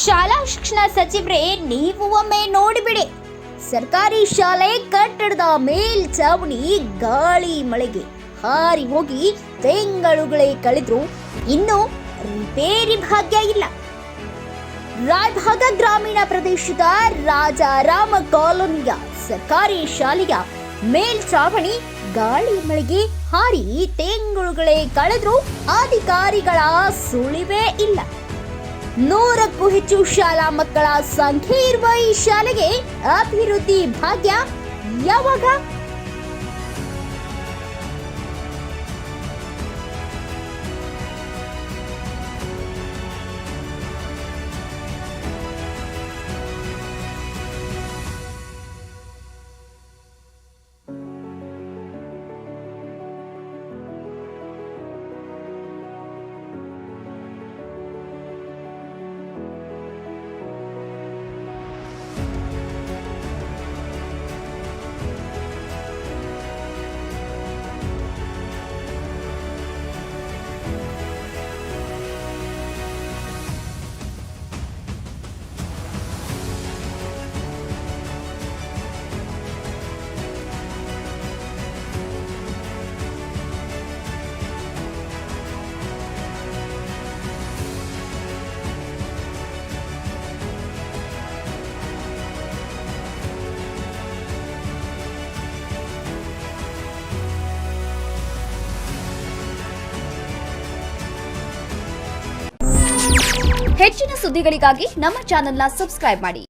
ಶಾಲಾ ಶಿಕ್ಷಣ ಸಚಿವರೇ, ನೀವು ಒಮ್ಮೆ ನೋಡಿಬಿಡಿ. ಸರ್ಕಾರಿ ಶಾಲೆ ಕಟ್ಟಡದ ಮೇಲ್ಛಾವಣಿ ಗಾಳಿ ಮಳೆಗೆ ಹಾರಿ ಹೋಗಿ ತಿಂಗಳುಗಳೇ ಕಳೆದ್ರು ಇನ್ನೂ ರಿಪೇರಿ ಭಾಗ್ಯ ಇಲ್ಲ. ರಾಯಭಾಗ ಗ್ರಾಮೀಣ ಪ್ರದೇಶದ ರಾಜಾರಾಮ ಕಾಲೋನಿಯ ಸರ್ಕಾರಿ ಶಾಲೆಯ ಮೇಲ್ಛಾವಣಿ ಗಾಳಿ ಮಳೆಗೆ ಹಾರಿ ತಿಂಗಳುಗಳೇ ಕಳೆದ್ರು ಅಧಿಕಾರಿಗಳ ಸುಳಿವೇ ಇಲ್ಲ. 100ಕ್ಕೂ ಹೆಚ್ಚು ಶಾಲಾ ಮಕ್ಕಳ ಸಂಖ್ಯೆ ಇರುವ ಈ ಶಾಲೆಗೆ ಅಭಿವೃದ್ಧಿ ಭಾಗ್ಯ ಯಾವಾಗ? ಹೆಚ್ಚಿನ ಸುದ್ದಿಗಳಿಗಾಗಿ ನಮ್ಮ ಚಾನೆಲ್ನ ಸಬ್ಸ್ಕ್ರೈಬ್ ಮಾಡಿ.